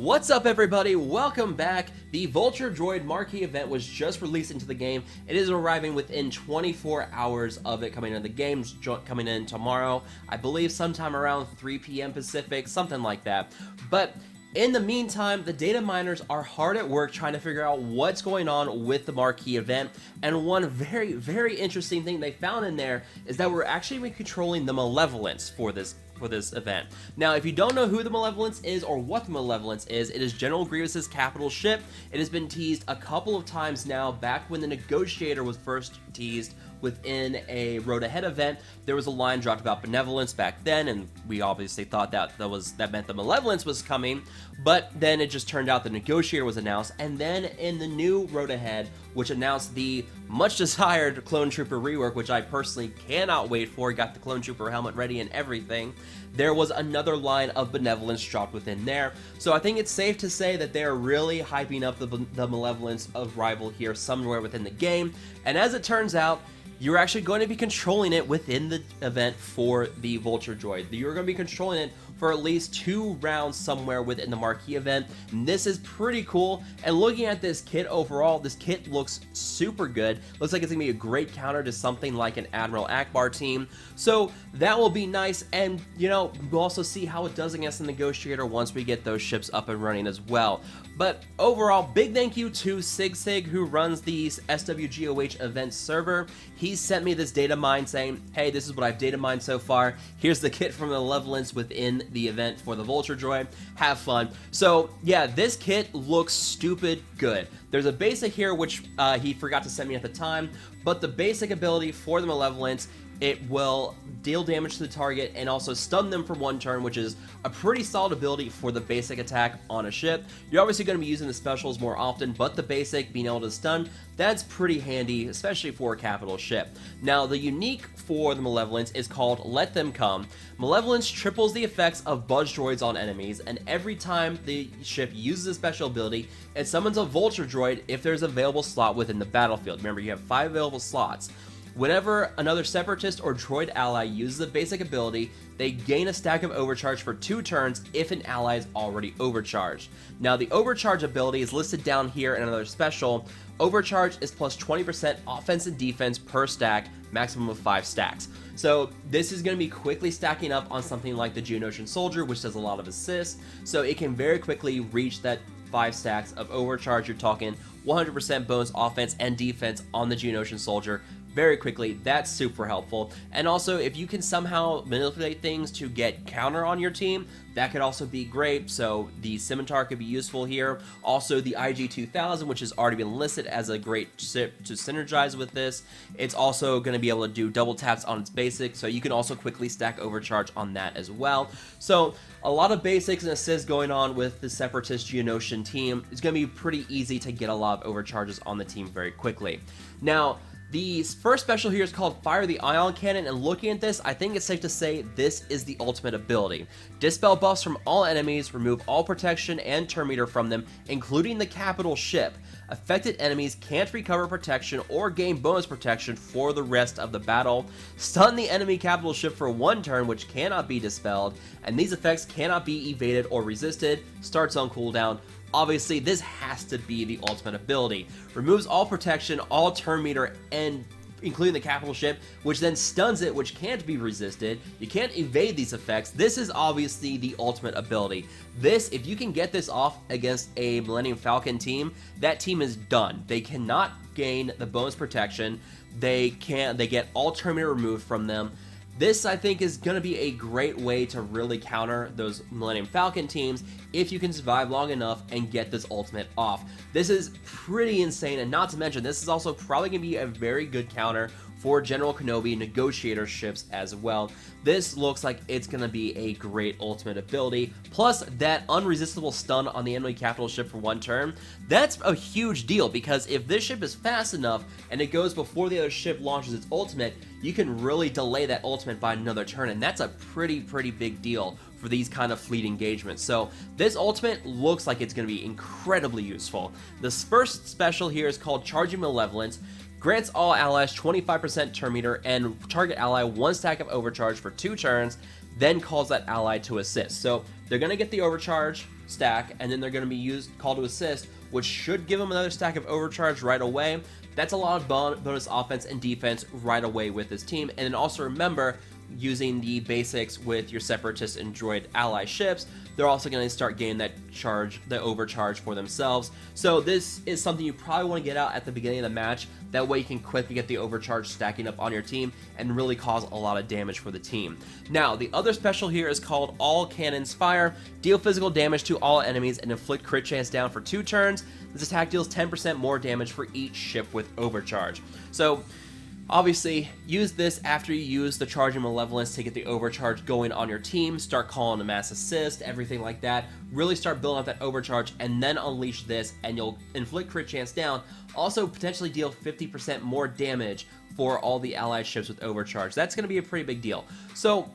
What's up, everybody? Welcome back. The Vulture Droid Marquee Event was just released into the game. It is arriving within 24 hours of it coming into the game, coming in tomorrow. I believe sometime around 3 p.m. Pacific, something like that. But in the meantime, the data miners are hard at work trying to figure out what's going on with the Marquee Event, and one very interesting thing they found in there is that we're actually controlling the Malevolence for this event. Now, if you don't know who the Malevolence is or what the Malevolence is, it is General Grievous's capital ship. It has been teased a couple of times now. Back when the Negotiator was first teased within a Road Ahead event, there was a line dropped about Benevolence back then, and we obviously thought that meant the Malevolence was coming, but then it just turned out the Negotiator was announced. And then in the new Road Ahead, which announced the much desired Clone Trooper rework, which I personally cannot wait for, got the Clone Trooper helmet ready and everything, there was another line of Benevolence dropped within there. So I think it's safe to say that they're really hyping up the Malevolence arrival here somewhere within the game, and as it turns out, you're actually going to be controlling it within the event for the Vulture Droid. You're going to be controlling it for at least 2 rounds somewhere within the Marquee Event, and this is pretty cool. And looking at this kit overall, this kit looks super good. Looks like it's going to be a great counter to something like an Admiral Akbar team, so that will be nice. And, you know, we'll also see how it does against the Negotiator once we get those ships up and running as well. But overall, big thank you to SigSig, who runs the SWGOH event server. He sent me this data mine saying, hey, this is what I've data mined so far. Here's the kit from the Malevolence within the event for the Vulture Droid. Have fun. So yeah, this kit looks stupid good. There's a basic here which he forgot to send me at the time, but the basic ability for the Malevolence, it will deal damage to the target and also stun them for 1 turn, which is a pretty solid ability for the basic attack on a ship. You're obviously going to be using the specials more often, but the basic, being able to stun, that's pretty handy, especially for a capital ship. Now, the unique for the Malevolence is called Let Them Come. Malevolence triples the effects of buzz droids on enemies, and every time the ship uses a special ability, it summons a Vulture Droid if there's an available slot within the battlefield. Remember, you have 5 available slots. Whenever another Separatist or Droid ally uses a basic ability, they gain a stack of overcharge for 2 turns if an ally is already overcharged. Now, the overcharge ability is listed down here in another special. Overcharge is plus 20% offense and defense per stack, maximum of 5 stacks. So this is going to be quickly stacking up on something like the Geonosian Soldier, which does a lot of assists, so it can very quickly reach that 5 stacks of overcharge. You're talking 100% bonus offense and defense on the Geonosian Soldier very quickly. That's super helpful. And also, if you can somehow manipulate things to get counter on your team, that could also be great. So the Scimitar could be useful here. Also, the IG-2000, which has already been listed as a great ship to synergize with this. It's also going to be able to do double taps on its basic, so you can also quickly stack overcharge on that as well. So a lot of basics and assists going on with the Separatist Geonosian team. It's going to be pretty easy to get a lot of overcharges on the team very quickly. Now, the first special here is called Fire the Ion Cannon, and looking at this, I think it's safe to say this is the ultimate ability. Dispel buffs from all enemies, remove all protection and turn meter from them, including the capital ship. Affected enemies can't recover protection or gain bonus protection for the rest of the battle. Stun the enemy capital ship for 1 turn, which cannot be dispelled, and these effects cannot be evaded or resisted. Starts on cooldown. Obviously, this has to be the ultimate ability. Removes all protection, all turn meter, and including the capital ship, which then stuns it, which can't be resisted. You can't evade these effects. This is obviously the ultimate ability. This, if you can get this off against a Millennium Falcon team, that team is done. They cannot gain the bonus protection. They get all turn meter removed from them. This, I think, is going to be a great way to really counter those Millennium Falcon teams if you can survive long enough and get this ultimate off. This is pretty insane, and not to mention, this is also probably going to be a very good counter for General Kenobi Negotiator ships as well. This looks like it's going to be a great ultimate ability. Plus, that unresistible stun on the enemy capital ship for 1 turn, that's a huge deal, because if this ship is fast enough and it goes before the other ship launches its ultimate, you can really delay that ultimate by another turn, and that's a pretty big deal for these kind of fleet engagements. So this ultimate looks like it's going to be incredibly useful. This first special here is called Charging Malevolence. Grants all allies 25% turn meter and target ally 1 stack of overcharge for 2 turns, then calls that ally to assist. So they're going to get the overcharge, stack, and then they're going to be used call to assist, which should give them another stack of overcharge right away. That's a lot of bonus offense and defense right away with this team. And then also remember, using the basics with your separatist and droid ally ships, they're also going to start getting that overcharge for themselves. So this is something you probably want to get out at the beginning of the match. That way you can quickly get the overcharge stacking up on your team and really cause a lot of damage for the team. Now, the other special here is called All Cannons Fire. Deal physical damage to all enemies and inflict crit chance down for 2 turns. This attack deals 10% more damage for each ship with overcharge. So obviously, use this after you use the Charging Malevolence to get the overcharge going on your team. Start calling a mass assist, everything like that. Really start building up that overcharge, and then unleash this, and you'll inflict crit chance down. Also, potentially deal 50% more damage for all the allied ships with overcharge. That's going to be a pretty big deal. So,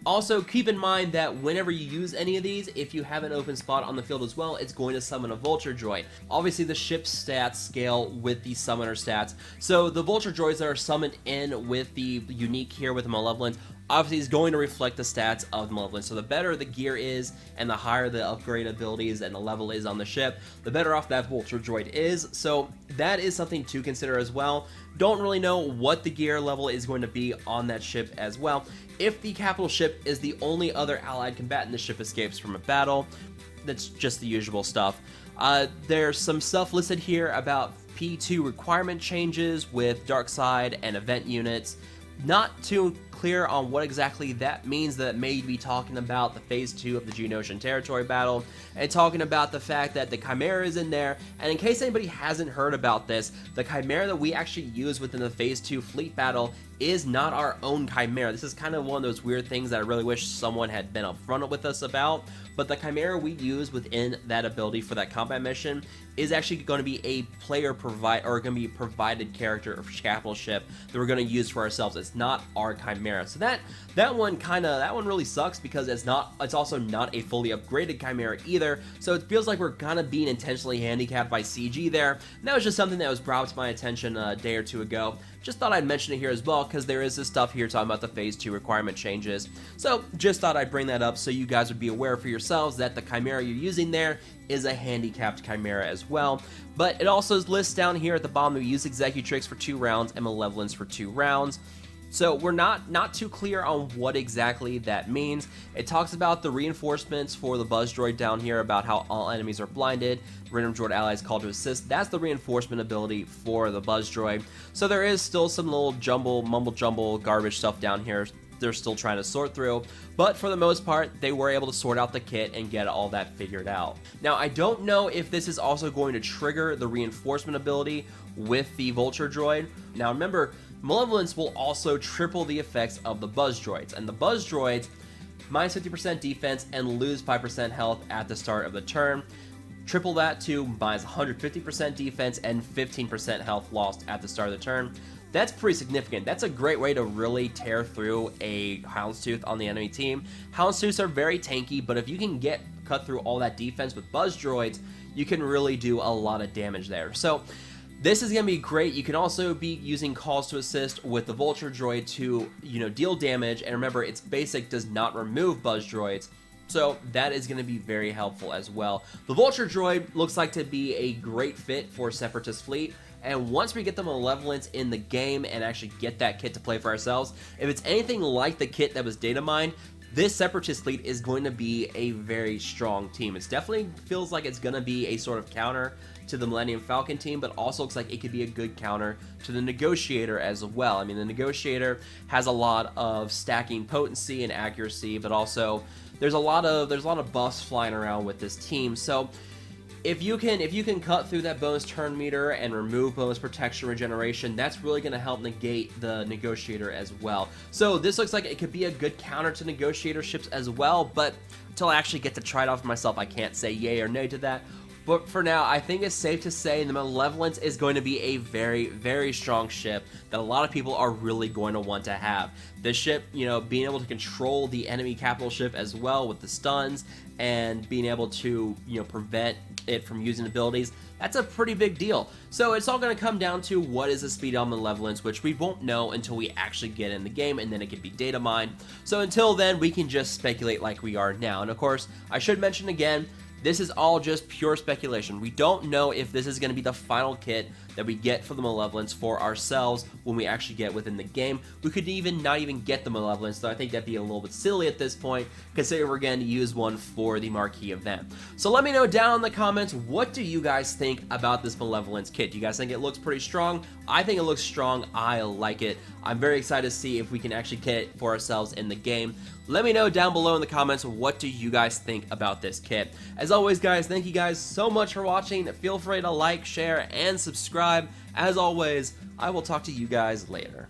also, keep in mind that whenever you use any of these, if you have an open spot on the field as well, it's going to summon a Vulture Droid. Obviously, the ship's stats scale with the summoner stats. So the Vulture Droids that are summoned in with the unique here with the Malevolence, obviously is going to reflect the stats of the Malevolence. So the better the gear is, and the higher the upgrade abilities and the level is on the ship, the better off that Vulture Droid is. So that is something to consider as well. Don't really know what the gear level is going to be on that ship as well. If the capital ship is the only other allied combatant the ship escapes from a battle, that's just the usual stuff. There's some stuff listed here about P2 requirement changes with dark side and event units. Not too clear on what exactly that means. That may be talking about the Phase 2 of the Geonosian territory battle, and talking about the fact that the Chimera is in there. And in case anybody hasn't heard about this, the Chimera that we actually use within the Phase 2 fleet battle is not our own Chimera. This is kind of one of those weird things that I really wish someone had been upfront with us about. But the Chimera we use within that ability for that combat mission is actually going to be a player going to be provided character or capital ship that we're going to use for ourselves. It's not our Chimera. So that one really sucks, because it's also not a fully upgraded Chimera either. So it feels like we're kind of being intentionally handicapped by CG there. And that was just something that was brought to my attention a day or two ago. Just thought I'd mention it here as well, because there is this stuff here talking about the Phase 2 requirement changes. So just thought I'd bring that up so you guys would be aware for yourselves that the Chimera you're using there is a handicapped Chimera as well. But it also lists down here at the bottom that we use Executrix for 2 rounds and Malevolence for 2 rounds. So we're not too clear on what exactly that means. It talks about the reinforcements for the Buzz Droid down here, about how all enemies are blinded. Random Droid allies called to assist. That's the reinforcement ability for the Buzz Droid. So there is still some little mumble jumble garbage stuff down here they're still trying to sort through, but for the most part, they were able to sort out the kit and get all that figured out. Now, I don't know if this is also going to trigger the reinforcement ability with the Vulture Droid. Now, remember, Malevolence will also triple the effects of the Buzz Droids, and the Buzz Droids minus 50% defense and lose 5% health at the start of the turn. Triple that to minus 150% defense and 15% health lost at the start of the turn. That's pretty significant. That's a great way to really tear through a Houndstooth on the enemy team. Houndstooths are very tanky, but if you can cut through all that defense with Buzz Droids, you can really do a lot of damage there. So this is going to be great. You can also be using calls to assist with the Vulture Droid to, deal damage. And remember, its basic does not remove Buzz Droids. So that is going to be very helpful as well. The Vulture Droid looks like to be a great fit for Separatist Fleet. And once we get the Malevolence in the game and actually get that kit to play for ourselves, if it's anything like the kit that was Datamined, this Separatist Fleet is going to be a very strong team. It definitely feels like it's going to be a sort of counter to the Millennium Falcon team, but also looks like it could be a good counter to the Negotiator as well. I mean, the Negotiator has a lot of stacking potency and accuracy, but also there's a lot of buffs flying around with this team. So if you can cut through that bonus turn meter and remove bonus protection regeneration, that's really going to help negate the Negotiator as well. So this looks like it could be a good counter to Negotiator ships as well, but until I actually get to try it out for myself, I can't say yay or nay to that. But for now, I think it's safe to say the Malevolence is going to be a very, very strong ship that a lot of people are really going to want to have. This ship, being able to control the enemy capital ship as well with the stuns and being able to, prevent it from using abilities, that's a pretty big deal. So it's all going to come down to what is the speed on Malevolence, which we won't know until we actually get in the game, and then it can be data mined. So until then, we can just speculate like we are now. And of course, I should mention again, This is all just pure speculation. We don't know if this is going to be the final kit that we get for the Malevolence for ourselves when we actually get within the game. We could even not even get the Malevolence, so I think that'd be a little bit silly at this point, considering we're going to use one for the Marquee event. So let me know down in the comments, what do you guys think about this Malevolence kit? Do you guys think it looks pretty strong? I think it looks strong. I like it. I'm very excited to see if we can actually get it for ourselves in the game. Let me know down below in the comments, what do you guys think about this kit? As always, guys, thank you guys so much for watching. Feel free to like, share, and subscribe. As always, I will talk to you guys later.